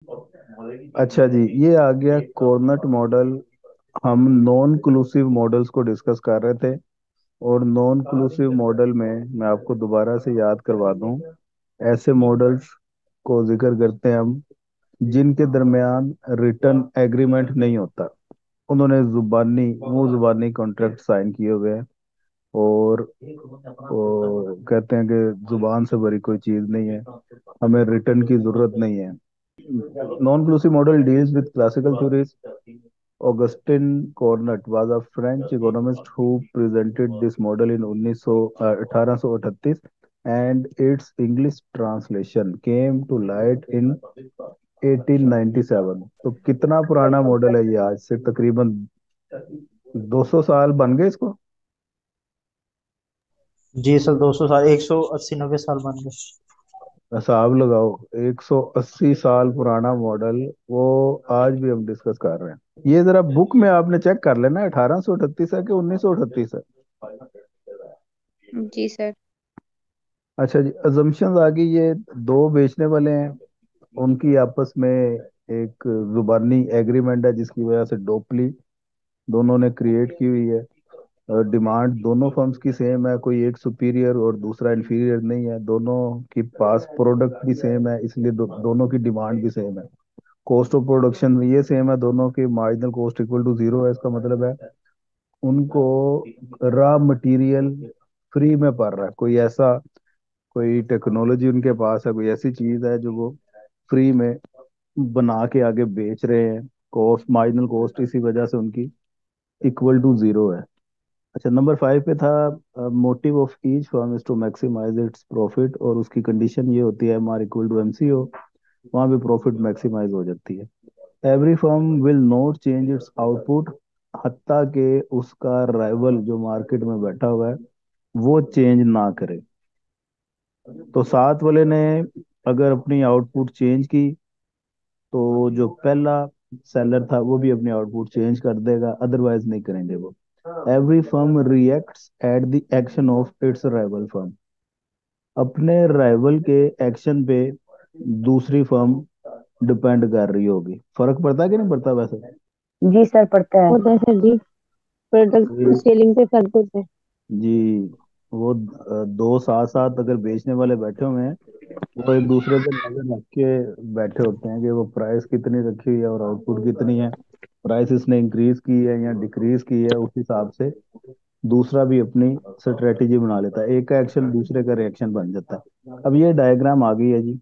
अच्छा जी, ये आ गया कोरनट मॉडल। हम नॉन क्लूसिव मॉडल्स को डिस्कस कर रहे थे। और नॉन क्लूसिव मॉडल में मैं आपको दोबारा से याद करवा दूं, ऐसे मॉडल्स को जिक्र करते हैं हम जिनके दरमियान रिटर्न एग्रीमेंट नहीं होता। उन्होंने जुबानी मुंह जुबानी कॉन्ट्रैक्ट साइन किए हुए हैं। और वो कहते हैं कि जुबान से भरी कोई चीज नहीं है, हमें रिटर्न की जरूरत नहीं है। Non-inclusive model deals with classical theories. Augustin Cornut was a French economist who presented this model in 1838, and its English translation came to light in 1897। तो कितना पुराना मॉडल है ये? आज से तकरीबन 200 साल बन गए इसको। जी सर, 200 साल, 180 90 साल बन गए। हिसाब लगाओ, 180 साल पुराना मॉडल, वो आज भी हम डिस्कस कर रहे हैं। ये जरा बुक में आपने चेक कर लेना, 1838 है कि 1938 है। जी सर। अच्छा जी, अजम्पशंस आ गई। ये दो बेचने वाले हैं, उनकी आपस में एक जुबानी एग्रीमेंट है जिसकी वजह से डोपली दोनों ने क्रिएट की हुई है। डिमांड दोनों फर्म्स की सेम है, कोई एक सुपीरियर और दूसरा इंफीरियर नहीं है। दोनों की पास प्रोडक्ट भी सेम है, इसलिए दोनों की डिमांड भी सेम है। कॉस्ट ऑफ प्रोडक्शन ये सेम है, दोनों की marginal cost equal to zero है। इसका मतलब है उनको रॉ मटेरियल फ्री में पड़ रहा है। कोई टेक्नोलॉजी उनके पास है, कोई ऐसी चीज है जो वो फ्री में बना के आगे बेच रहे हैं। कॉस्ट मार्जिनल कॉस्ट इसी वजह से उनकी इक्वल टू जीरो है। अच्छा, नंबर 5 पे था motive of each firm is to maximise its profit, और उसकी कंडीशन ये होती है M R equal to M C ओ। वहाँ पे प्रॉफिट मैक्सिमाइज हो जाती है। Every firm will not change its output, हत्ता के उसका राइवल जो मार्केट में बैठा हुआ है वो चेंज ना करे। तो साथ वाले ने अगर अपनी आउटपुट चेंज की तो जो पहला सेलर था वो भी अपनी आउटपुट चेंज कर देगा, अदरवाइज नहीं करेंगे वो। Every firm reacts at the action of its rival firm. अपने राइवल के एक्शन पे दूसरी फर्म डिपेंड कर रही होगी। फर्क पड़ता है कि नहीं पड़ता वैसे? जी सर, पड़ता है। होता है सर जी। प्रोडक्ट ये सेलिंग पे फर्क होता है। जी, वो दो साथ साथ अगर बेचने वाले बैठे हुए हैं, वो एक दूसरे पे नजर रख के बैठे होते हैं कि वो प्राइस कितनी रखी हुई है और आउटपुट कितनी है। प्राइस इसने इंक्रीज की है या डिक्रीज की है, उस हिसाब से दूसरा भी अपनी स्ट्रेटेजी बना लेता है। एक का एक्शन दूसरे का रिएक्शन बन जाता है। अब ये डायग्राम आ गई है जी।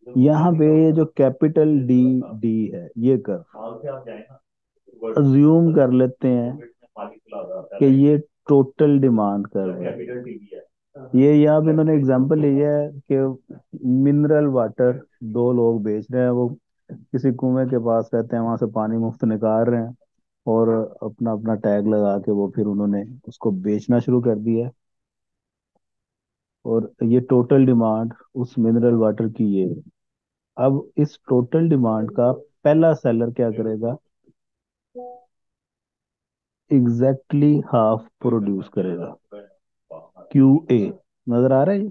यहाँ पे ये जो कैपिटल डी डी है, ये कर अज्यूम कर लेते हैं कि ये टोटल डिमांड कर रहे हैं। ये यहाँ पे इन्होंने एग्जांपल लिया है कि मिनरल वाटर दो लोग बेच रहे हैं। वो किसी कुएं के पास रहते हैं, वहां से पानी मुफ्त निकाल रहे हैं, और अपना अपना टैग लगा के वो फिर उन्होंने उसको बेचना शुरू कर दिया है। और ये टोटल डिमांड उस मिनरल वाटर की ये है। अब इस टोटल डिमांड का पहला सेलर क्या करेगा? एग्जैक्टली हाफ प्रोड्यूस करेगा। क्यू ए नजर आ रहा है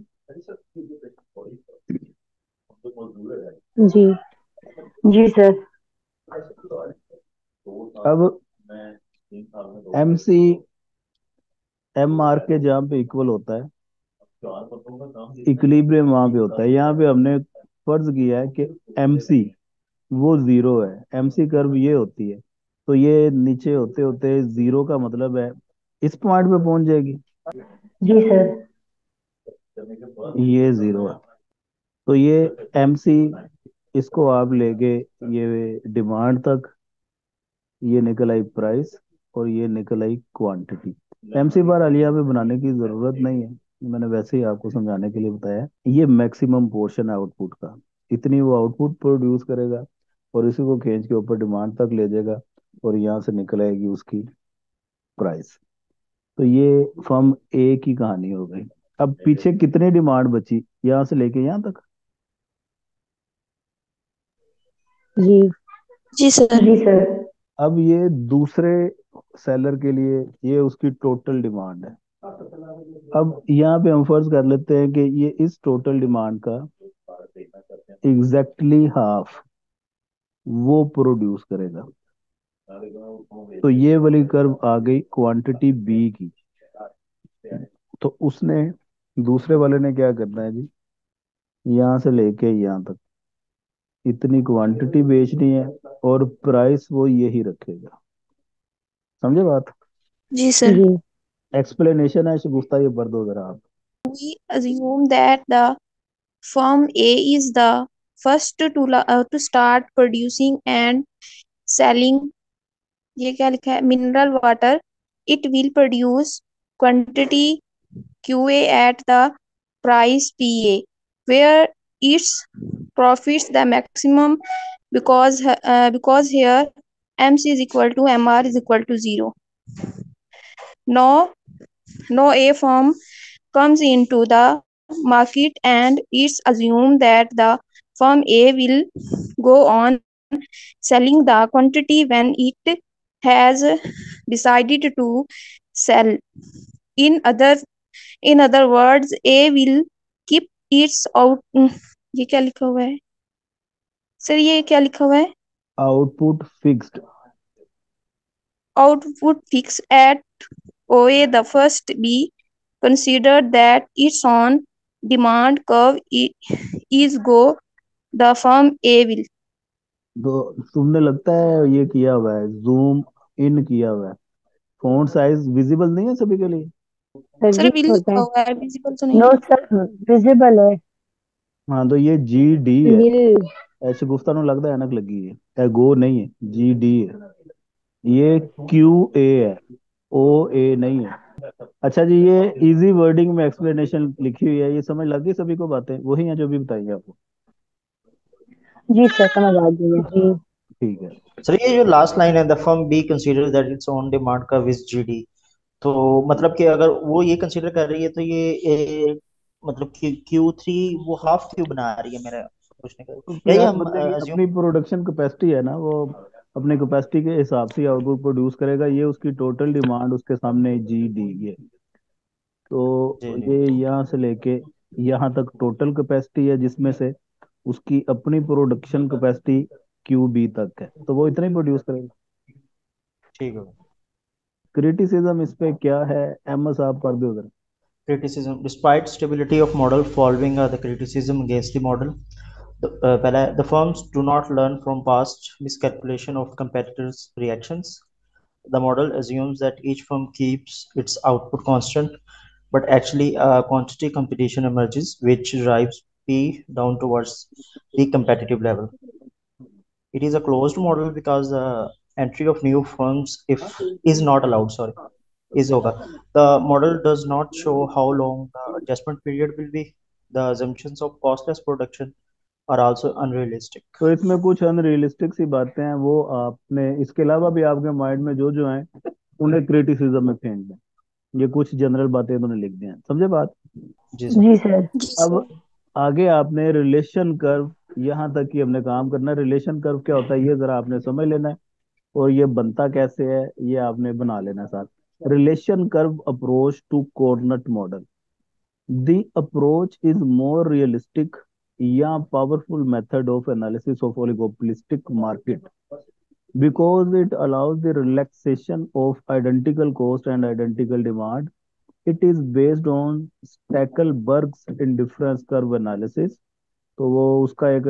जी। जी सर। अब एम सी एम आर के जहाँ पे इक्वल होता है, इक्विलिब्रियम वहां पे होता है। यहाँ पे हमने फर्ज किया है कि एम सी वो जीरो है। एम सी कर्व ये होती है, तो ये नीचे होते होते जीरो का मतलब है इस पॉइंट पे पहुंच जाएगी। जी सर। ये जीरो है, तो ये एम सी, इसको आप लेके ये डिमांड तक, ये निकल आई प्राइस, और ये निकल आई क्वांटिटी। एमसी बार अलिया पे बनाने की जरूरत नहीं है, मैंने वैसे ही आपको समझाने के लिए बताया। ये मैक्सिमम पोर्शन है आउटपुट का, इतनी वो आउटपुट प्रोड्यूस करेगा और इसी को खींच के ऊपर डिमांड तक ले जाएगा, और यहाँ से निकल आएगी उसकी प्राइस। तो ये फर्म ए की कहानी हो गई। अब पीछे कितनी डिमांड बची यहाँ से लेके यहाँ तक? जी। जी सर। जी सर। अब ये दूसरे सेलर के लिए ये उसकी टोटल डिमांड है। अब यहाँ पे हम फर्ज कर लेते हैं कि ये इस टोटल डिमांड का एग्जैक्टली हाफ वो प्रोड्यूस करेगा। तो ये वाली कर्व आ गई क्वांटिटी बी की। तो उसने दूसरे वाले ने क्या करना है जी, यहाँ से लेके यहाँ तक इतनी क्वांटिटी बेचनी है और प्राइस वो यही रखेगा। समझे बात? जी सर। जी। एक्सप्लेनेशन है शगुफ्ता, ये भर दो जरा आप। We assume that the firm A is the first to start producing and selling, ये क्या लिखा है, mineral water. It will produce quantity QA at the price PA, where its profits the maximum because here MC is equal to MR is equal to 0. No, no A firm comes into the market and it's assumed that the firm A will go on selling the quantity when it has decided to sell. In other in other words, A will keep its out, ये क्या लिखा हुआ है sir, ये क्या लिखा हुआ है, output fixed. output fixed at OA. The first B considered that its on demand curve is go the firm A will. तो तुमने लगता है ये किया हुआ है, जूम इन किया हुआ है, फॉन्ट साइज विजिबल नहीं है सभी के लिए? सर सर जी विल होता लिखा है। हुआ है, विजिबल तो नहीं नो है। सर, विजिबल है। हाँ तो ये जी डी है। नील। ऐसे गुफ्ता नु लगता है एनक लगी है, गो नहीं है, जी डी है। ये क्यू ए है, ओ ए नहीं है। अच्छा जी, ये इजी वर्डिंग में एक्सप्लेनेशन लिखी हुई है, ये समझ लग गई सभी को? बातें वही हैं जो भी बताइए आपको। जी सर, समझ आ गई है जी। ठीक है। सर ये जो लास्ट लाइन है, the firm B consider that it's on demand का विज जीडी, तो मतलब कि अगर वो ये कंसीडर कर रही है तो मतलब कि Q3 वो हाफ क्यों बना रही है, मेरा पूछने का तो यही यार हम बंदे की अज्यूम। अपनी प्रोडक्शन कैपेसिटी है ना, वो अपने कैपेसिटी के हिसाब से आउटपुट प्रोड्यूस करेगा। ये उसकी टोटल डिमांड उसके सामने जी दी है। तो जी जी। ये यहाँ से लेके यहाँ तक टोटल कैपेसिटी है, जिसमें से उसकी अपनी प्रोडक्शन कैपेसिटी क्यू बी तक है, तो वो इतना ही प्रोड्यूस करेगा। ठीक है। क्रिटिसिज्म इस पे क्या है, एम एस आप कर दो उधर। Criticism: despite stability of model, following are the criticism against the model. पहला है, the firms do not learn from past miscalculation of competitors' reactions. The model assumes that each firm keeps its output constant, but actually quantity competition emerges, which drives P down towards the competitive level. It is a closed model because the entry of new firms if is not allowed. Sorry, is होगा. The model does not show how long the adjustment period will be. The assumptions of costless production are also unrealistic. तो इसमें कुछ unrealistic सी बातें हैं, वो आपने इसके अलावा भी आपके माइंड में जो जो हैं उन्हें क्रिटिसिज्म में फेंक दें। ये कुछ जनरल बातें उन्होंने लिख दी हैं, समझे बात? जी सर। जी सर। जी अब सर। आगे आपने रिलेशन कर्व, यहाँ तक ही हमने काम करना है। रिलेशन कर्व क्या होता है ये जरा आपने समझ लेना है, और ये बनता कैसे है ये आपने बना लेना है साथ। Relation curve approach to coordinate model. The approach is more realistic या powerful method of analysis of oligopolistic market because it allows the relaxation of identical cost and identical demand. It is based on Stackelberg's indifference curve analysis. तो वो उसका एक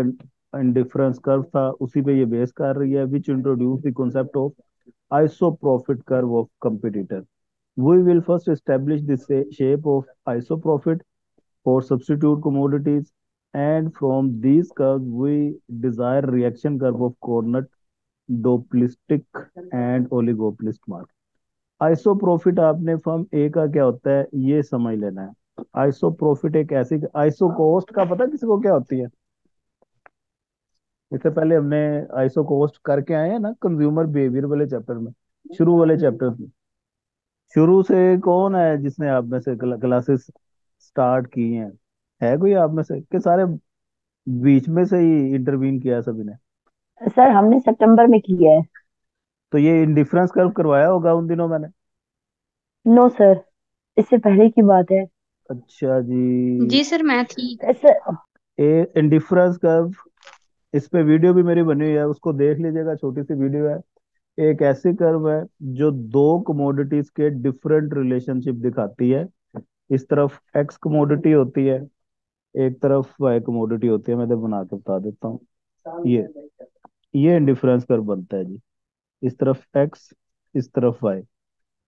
indifference curve था, उसी पे ये base कर रही है, which introduce the concept of isoprofit curve of competitor. We will first establish the shape of isoprofit for substitute commodities, and from these curves we desire reaction curve of coordinate dualistic and oligopolistic market. Iso profit आपने firm ए का क्या होता है ये समझ लेना है। Iso profit एक ऐसी, आइसो कॉस्ट का पता किसी को क्या होती है? इससे पहले हमने आइसो कॉस्ट करके आए हैं ना कंज्यूमर बिहेवियर वाले चैप्टर में, शुरू वाले चैप्टर में। शुरू से कौन है जिसने आप में से क्लासेस स्टार्ट की हैं? है कोई आप में से कि सारे बीच में से ही इंटरवीन किया है सभी ने? सर हमने सितंबर में किया है। तो ये इंडिफरेंस कर्व करवाया होगा उन दिनों मैंने। नो सर, इससे पहले की बात है। अच्छा जी। जी सर, मैं थी। सर ए इंडिफरेंस कर्व, इस पे वीडियो भी मेरी बनी हुई है, उसको देख लीजिएगा, छोटी सी वीडियो है। एक ऐसी कर्व है जो दो कमोडिटीज के डिफरेंट रिलेशनशिप दिखाती है। इस तरफ एक्स कमोडिटी होती है, एक तरफ वाई कमोडिटी होती है। मैं तो बना के बता देता हूँ। ये इंडिफरेंस कर्व बनता है जी। इस तरफ एक्स, इस तरफ वाई।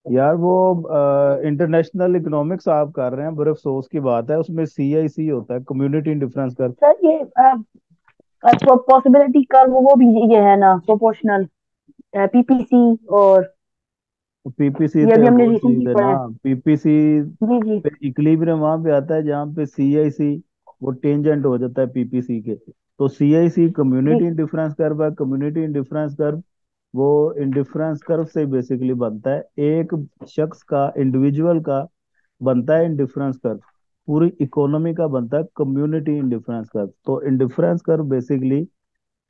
यार वो इंटरनेशनल इकोनॉमिक्स आप कर रहे हैं, बड़े अफसोस की बात है, उसमें CIC होता है, कम्युनिटी इंडिफरेंस कर्व। सर ये पॉसिबिलिटी कर्व वो भी ये है ना, प्रोपोर्शनल पीपीसी, और PPC ये तो भी हमने वो चीज रिसेंटली है पढ़ा ना। है। PPC जी जी। पे इक्विलिब्रियम वहां पे आता है जहाँ पे CIC वो टेंजेंट हो जाता है PPC के। तो CIC जी कम्युनिटी इंडिफरेंस कर्व है। कम्युनिटी इंडिफरेंस कर्व वो इंडिफरेंस कर्व से बेसिकली बनता है, एक शख्स का, इंडिविजुअल का बनता है इंडिफरेंस कर्व, पूरी इकोनॉमी का बनता है कम्युनिटी इंडिफरेंस कर्व। तो indifference curve basically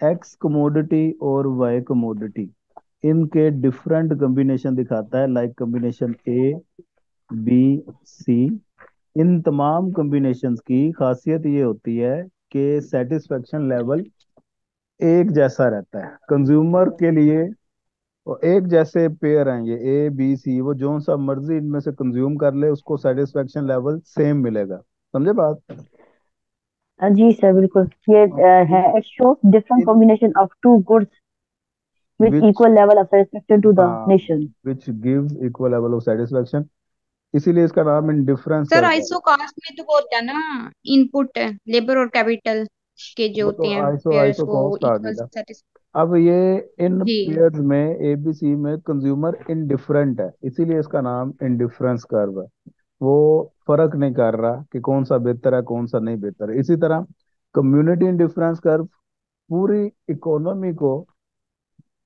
x commodity और वाई कमोडिटी, इनके डिफरेंट कॉम्बिनेशन दिखाता है, like combination A B C। इन तमाम कॉम्बिनेशंस की खासियत ये होती है कि सेटिस्फेक्शन लेवल एक जैसा रहता है कंज्यूमर के लिए। और एक जैसे पेयर हैं ये A B C, वो जो सा मर्जी इनमें से कंज्यूम कर ले उसको सेटिस्फेक्शन लेवल सेम मिलेगा। समझे बात? जी सर, बिल्कुल ये है, it shows different in combination of two goods with which equal level of satisfaction to the हाँ, nation. Which gives equal level of satisfaction, इसीलिए इसका नाम इंडिफरेंस सर कर्व है। आइसो कास्ट में तो वो होता है ना, इनपुट लेबर और कैपिटल के जो वो होते तो हैं आइसो पेयर्स आइसो वो कॉस्ट आ गई इक्वल ना। सेटिस। अब ये इन जी। पेयर्स में ABC में कंज्यूमर इनडिफरेंट है, इसीलिए इसका नाम इंडिफरेंस कर्व है। वो फर्क नहीं कर रहा कि कौन सा बेहतर है कौन सा नहीं बेहतर है। इसी तरह कम्युनिटी इंडिफरेंस कर्व पूरी इकोनॉमी को,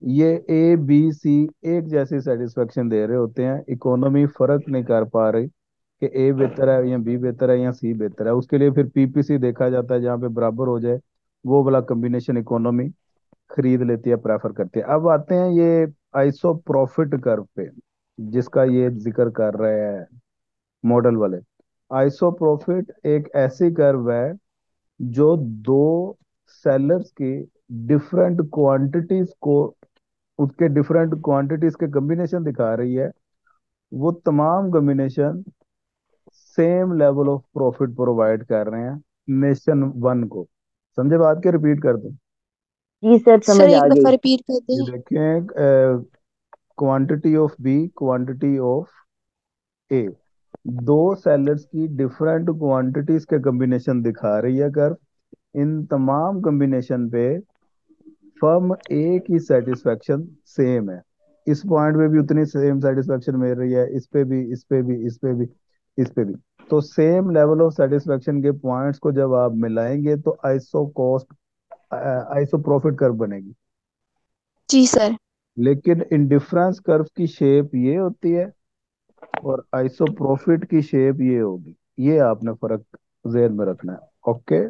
ये A B C एक जैसी सेटिस्फेक्शन दे रहे होते हैं, इकोनॉमी फर्क नहीं कर पा रही कि A बेहतर है या B बेहतर है या C बेहतर है। उसके लिए फिर PPC देखा जाता है जहाँ पे बराबर हो जाए, वो वाला कॉम्बिनेशन इकोनॉमी खरीद लेती है, प्रेफर करती है। अब आते हैं ये आइसो प्रॉफिट कर्व पे, जिसका ये जिक्र कर रहे हैं मॉडल वाले। आइसो प्रॉफिट एक ऐसी कर्व है जो दो सेलर्स की डिफरेंट क्वांटिटीज को, उसके डिफरेंट क्वांटिटीज के कॉम्बिनेशन दिखा रही है। वो तमाम combination same level of profit provide कर रहे हैं नेशन वन को। समझे बात के? रिपीट कर दूं? जी सर, सर समझ एक आ दफा गई। रिपीट कर ये दें। देखें, quantity of B, quantity of A, दो सेलर्स की डिफरेंट क्वांटिटीज के कॉम्बिनेशन दिखा रही है कर्व। इन तमाम कॉम्बिनेशन पे फर्म ए की सेटिस्फेक्शन सेम है। इस पॉइंट पे भी उतनी सेम सेटिस्फेक्शन मिल रही है, इस पे भी, इस पे भी, इस पे भी, इस पे भी। तो सेम लेवल ऑफ सेटिस्फेक्शन के पॉइंट्स को जब आप मिलाएंगे तो iso cost, iso profit curve बनेगी। जी सर। लेकिन इंडिफरेंस कर्व की शेप ये होती है और आइसो प्रॉफिट की शेप ये होगी। ये आपने फर्क जेहन में रखना है। ओके।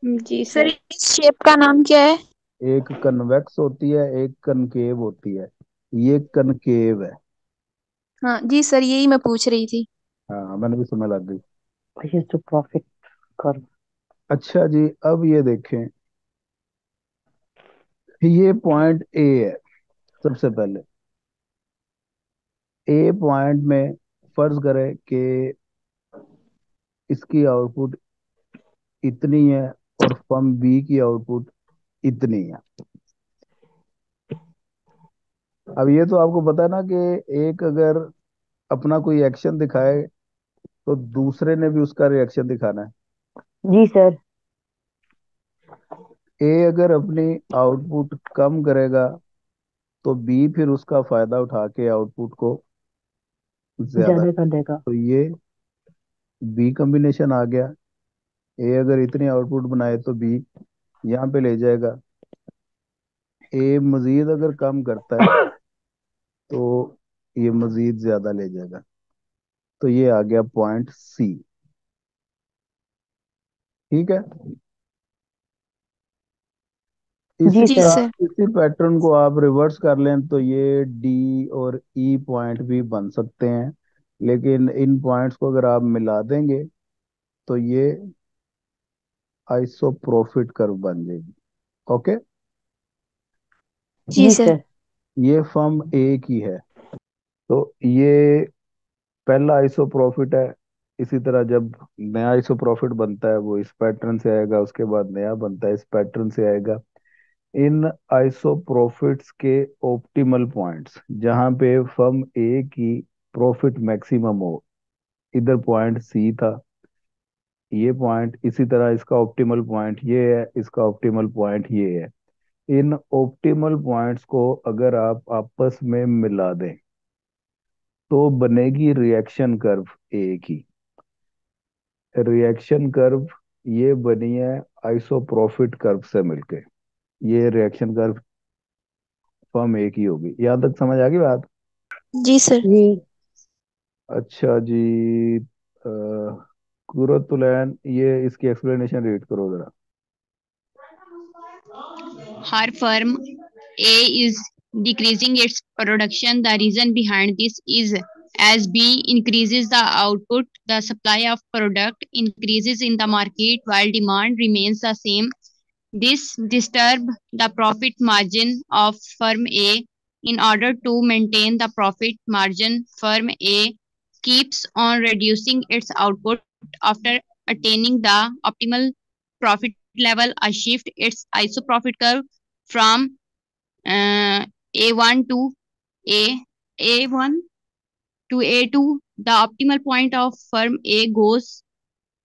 जी सर सर, इस शेप का नाम क्या है? एक कन्वेक्स होती है, एक कनकेव होती है। ये कनकेव है। हाँ जी सर, यही मैं पूछ रही थी। हाँ, मैंने भी समय लग गई। This to profit curve. अच्छा जी, अब ये देखें, ये पॉइंट ए है। सबसे पहले ए पॉइंट में फर्ज करें कि इसकी आउटपुट इतनी है और फर्म बी की आउटपुट इतनी है। अब ये तो आपको पता है ना कि एक अगर अपना कोई एक्शन दिखाए तो दूसरे ने भी उसका रिएक्शन दिखाना है। जी सर। ए अगर अपनी आउटपुट कम करेगा तो बी फिर उसका फायदा उठा के आउटपुट को ज्यादा। ज्यादा कर देगा। तो ये बी कॉम्बिनेशन आ गया। ए अगर इतनी आउटपुट बनाए तो बी यहाँ पे ले जाएगा। ए मजीद अगर कम करता है तो ये मजीद ज्यादा ले जाएगा। तो ये आ गया पॉइंट सी। ठीक है। इसी जी जी सर। सर। इसी पैटर्न को आप रिवर्स कर लें तो ये डी और ई पॉइंट भी बन सकते हैं। लेकिन इन पॉइंट्स को अगर आप मिला देंगे तो ये आइसो प्रॉफिट कर्व बन जाएगी। ओके, जी जी सर। सर। ये फर्म ए की है, तो ये पहला आइसो प्रॉफिट है। इसी तरह जब नया आइसो प्रॉफिट बनता है वो इस पैटर्न से आएगा, उसके बाद नया बनता है इस पैटर्न से आएगा। इन आइसो प्रॉफिट्स के ऑप्टिमल पॉइंट्स जहां पे फर्म ए की प्रॉफिट मैक्सिमम हो, इधर पॉइंट सी था, ये पॉइंट, इसी तरह इसका ऑप्टिमल पॉइंट ये है, इसका ऑप्टिमल पॉइंट ये है। इन ऑप्टिमल पॉइंट्स को अगर आप आपस में मिला दें तो बनेगी रिएक्शन कर्व ए की। रिएक्शन कर्व ये बनी है आइसोप्रोफिट कर्व से मिलके। ये रिएक्शन कर्व फॉर्म ए की होगी। यहाँ तक समझ आ गई बात? जी सर। जी। अच्छा जी, कुरतुलैन, ये इसकी एक्सप्लेनेशन रीड करो जरा। Her firm A is decreasing its production. The reason behind this is as B increases the output, the supply of product increases in the market while demand remains the same. This disturbs the profit margin of firm A. In order to maintain the profit margin, firm A keeps on reducing its output after attaining the optimal profit level. A shift its ISO profit curve from A1 to A A1 to A2. The optimal point of firm A goes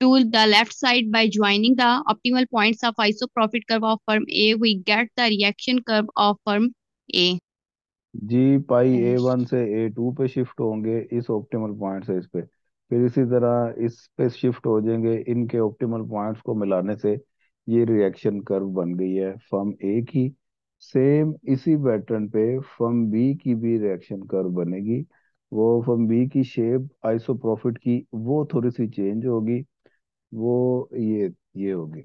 to the left side. By joining the optimal points of ISO profit curve of firm A, we get the reaction curve of firm A. Ji, pi A1 से A2 पे shift होंगे इस optimal point से इस पे, फिर इसी तरह इस पे शिफ्ट हो जाएंगे इनके ऑप्टिमल पॉइंट्स को मिलाने से। ये रिएक्शन कर्व बन गई है फर्म ए की। सेम इसी पैटर्न पे फर्म बी की भी रिएक्शन कर्व बनेगी। वो फर्म बी की शेप आइसो प्रॉफिट की वो थोड़ी सी चेंज होगी। वो ये होगी।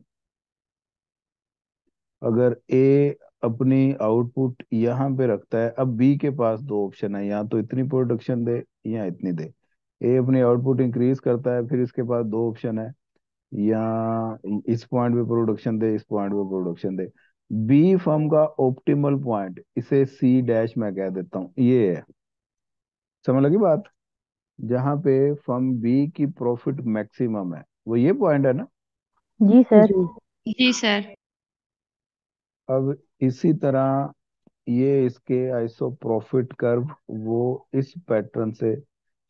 अगर ए अपनी आउटपुट यहाँ पे रखता है, अब बी के पास दो ऑप्शन है, या तो इतनी प्रोडक्शन दे या इतनी दे। ए अपनी आउटपुट इंक्रीज करता है, फिर इसके पास दो ऑप्शन है, या इस पॉइंट पे प्रोडक्शन दे, इस पॉइंट पे प्रोडक्शन दे। बी फर्म का ऑप्टिमल पॉइंट, इसे सी डैश मैं कह देता हूँ, ये है। समझ लगी बात? जहाँ पे फर्म बी की प्रॉफिट मैक्सिमम है वो ये पॉइंट है ना। जी सर। जी। जी सर। अब इसी तरह ये इसके आइसो प्रॉफिट कर्व वो इस पैटर्न से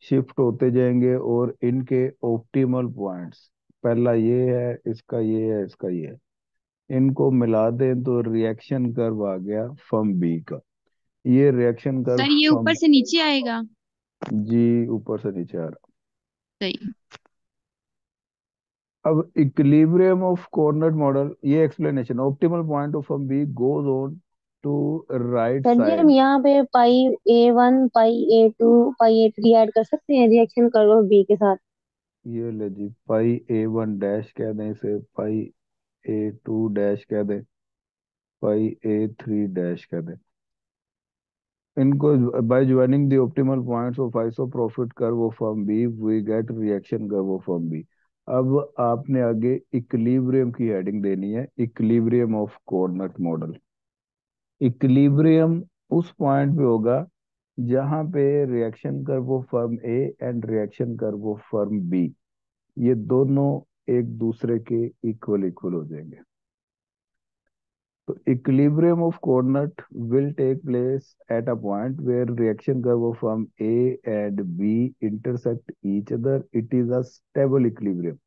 शिफ्ट होते जाएंगे और इनके ऑप्टिमल पॉइंट्स, पहला ये है, इसका ये है, इसका ये है, इनको मिला दें तो रिएक्शन कर्व आ गया फर्म बी का। ये रिएक्शन कर्व सर ये ऊपर फर्म, से नीचे आएगा। जी ऊपर से नीचे आ रहा। सही। अब इक्विलिब्रियम ऑफ कोऑर्डिनेट मॉडल, ये explanation, optimal point of firm B goes on to right सर जी हम साइड। यहाँ पे पाई A1 पाई A2 पाई A3 ऐड कर सकते हैं रिएक्शन कर्व बी के साथ। ये ले जी, पाई A1 डैश कह दें इसे, पाई A2 डैश कह दें, पाई A3 डैश कह दें। इनको by joining the optimal points of iso profit curve of firm B we get reaction curve of firm B. अब आपने आगे इक्विलिब्रियम की हेडिंग देनी है, equilibrium of coordinate model. Equilibrium उस पॉइंट पे होगा जहां पे reaction curve of firm A and reaction curve of firm B, ये दोनों एक दूसरे के इक्वल इक्वल हो जाएंगे। तो equilibrium of coordinate will take place at a point where reaction curve of form A and B intersect each other. It is a stable equilibrium.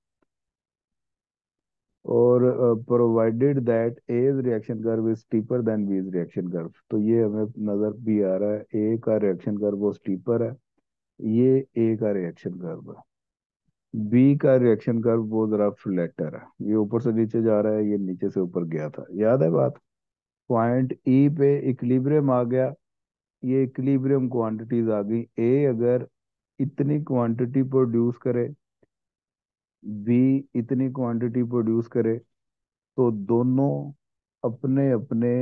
और provided that A's reaction curve is steeper than B's reaction curve, तो ये हमें नजर भी आ रहा है A का reaction curve वो steeper है, ये A का reaction curve है। B का reaction curve वो जरा flatter है, ये ऊपर से नीचे जा रहा है, ये नीचे से ऊपर गया था। याद है बात? पॉइंट ई पे इक्विलिब्रियम आ गया, ये इक्विलिब्रियम क्वांटिटीज आ गई। ए अगर इतनी क्वांटिटी प्रोड्यूस करे, बी इतनी क्वांटिटी प्रोड्यूस करे, तो दोनों अपने अपने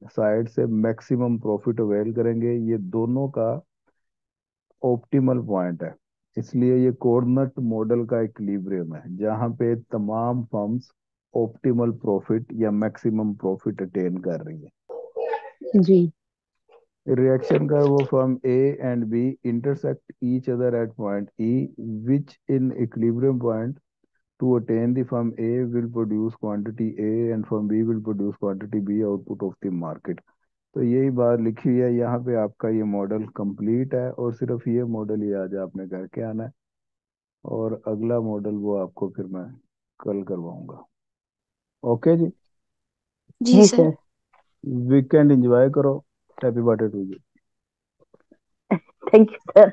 साइड से मैक्सिमम प्रॉफिट अवेल करेंगे। ये दोनों का ऑप्टिमल पॉइंट है। इसलिए ये कोऑर्डिनेट मॉडल का इक्विलिब्रियम है जहाँ पे तमाम फर्म्स ऑप्टिमल प्रॉफिट या मैक्सिमम प्रॉफिट अटेन कर रही है। जी। रिएक्शन का वो firm A and B intersect each other at point E which in equilibrium point to attain the firm A will produce quantity A and firm B will produce quantity B output of the market। तो यही बात लिखी हुई है यहाँ पे। आपका ये मॉडल कंप्लीट है और सिर्फ ये मॉडल ही आज आपने करके आना है, और अगला मॉडल वो आपको फिर मैं कल करवाऊंगा। ओके जी, जी जी सर। सर। वीकेंड एंजॉय करो। Happy birthday to you. Thank you sir.